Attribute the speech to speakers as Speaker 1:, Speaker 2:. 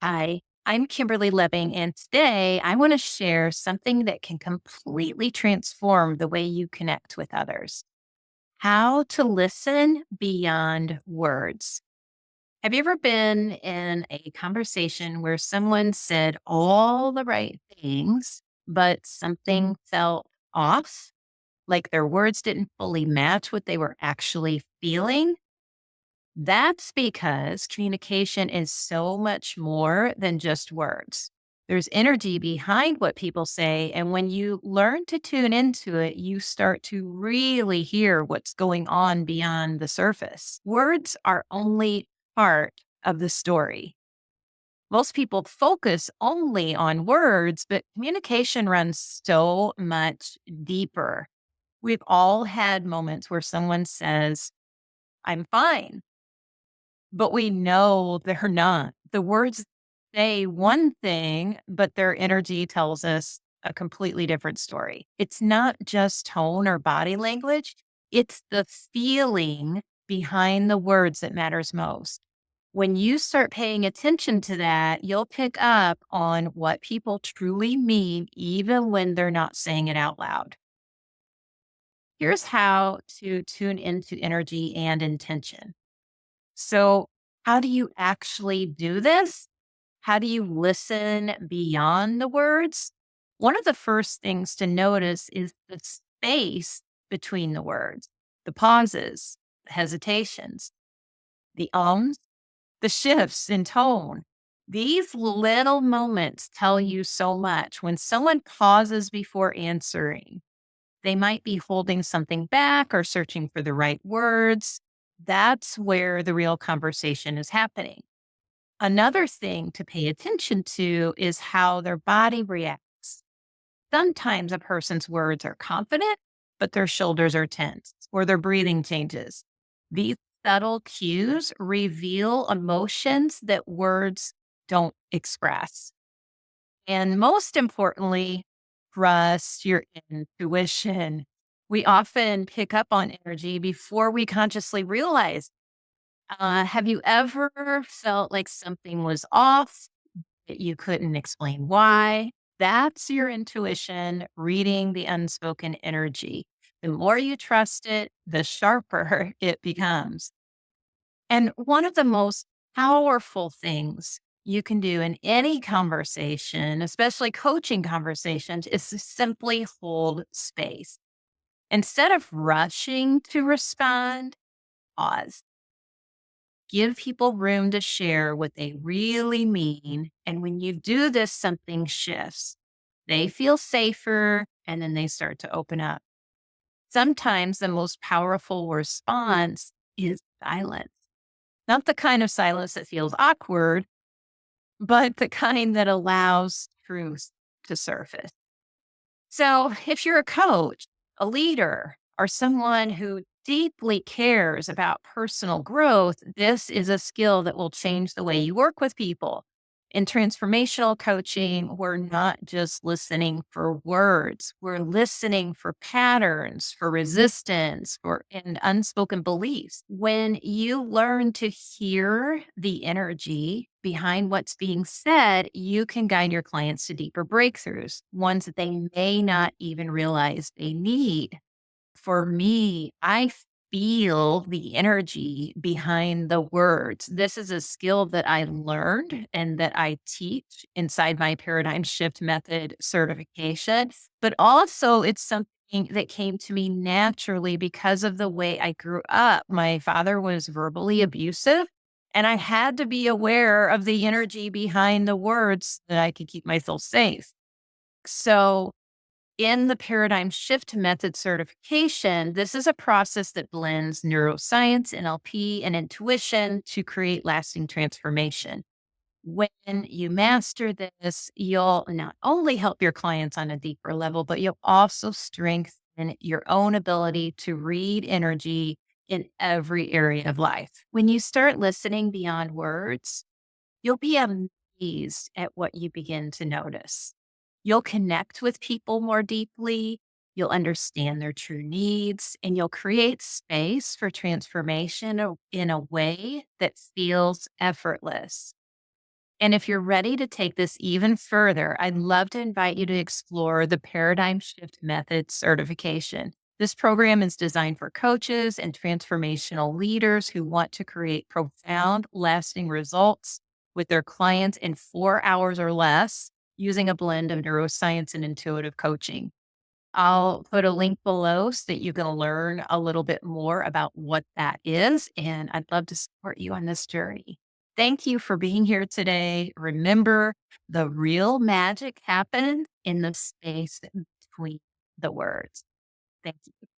Speaker 1: Hi, I'm Kimberly Lebbing, and today I want to share something that can completely transform the way you connect with others. How to listen beyond words. Have you ever been in a conversation where someone said all the right things, but something felt off? Like their words didn't fully match what they were actually feeling? That's because communication is so much more than just words. There's energy behind what people say. And when you learn to tune into it, you start to really hear what's going on beyond the surface. Words are only part of the story. Most people focus only on words, but communication runs so much deeper. We've all had moments where someone says, I'm fine, but we know they're not. The words say one thing, but their energy tells us a completely different story. It's not just tone or body language, it's the feeling behind the words that matters most. When you start paying attention to that, you'll pick up on what people truly mean, even when they're not saying it out loud. Here's how to tune into energy and intention. So, how do you actually do this? How do you listen beyond the words? One of the first things to notice is the space between the words, the pauses, the hesitations, the ums, the shifts in tone. These little moments tell you so much. When someone pauses before answering, they might be holding something back or searching for the right words. That's where the real conversation is happening. Another thing to pay attention to is how their body reacts. Sometimes a person's words are confident, but their shoulders are tense or their breathing changes. These subtle cues reveal emotions that words don't express. And most importantly, trust your intuition. We often pick up on energy before we consciously realize. Have you ever felt like something was off, that you couldn't explain why? That's your intuition reading the unspoken energy. The more you trust it, the sharper it becomes. And one of the most powerful things you can do in any conversation, especially coaching conversations, is to simply hold space. Instead of rushing to respond, pause. Give people room to share what they really mean. And when you do this, something shifts. They feel safer and then they start to open up. Sometimes the most powerful response is silence. Not the kind of silence that feels awkward, but the kind that allows truth to surface. So, if you're a coach, a leader, or someone who deeply cares about personal growth, this is a skill that will change the way you work with people. In transformational coaching, we're not just listening for words, we're listening for patterns, for resistance, and unspoken beliefs. When you learn to hear the energy behind what's being said, you can guide your clients to deeper breakthroughs, ones that they may not even realize they need. For me, I feel the energy behind the words. This is a skill that I learned and that I teach inside my paradigm shift method certification, but also it's something that came to me naturally because of the way I grew up. My father was verbally abusive, and I had to be aware of the energy behind the words that I could keep myself safe. So, in the paradigm shift method certification, this is a process that blends neuroscience, NLP, and intuition to create lasting transformation. When you master this, you'll not only help your clients on a deeper level, but you'll also strengthen your own ability to read energy in every area of life. When you start listening beyond words, you'll be amazed at what you begin to notice. You'll connect with people more deeply, you'll understand their true needs, and you'll create space for transformation in a way that feels effortless. And if you're ready to take this even further, I'd love to invite you to explore the Paradigm Shift Method certification. This program is designed for coaches and transformational leaders who want to create profound, lasting results with their clients in 4 hours or less using a blend of neuroscience and intuitive coaching. I'll put a link below so that you can learn a little bit more about what that is. And I'd love to support you on this journey. Thank you for being here today. Remember, the real magic happens in the space between the words. Thank you.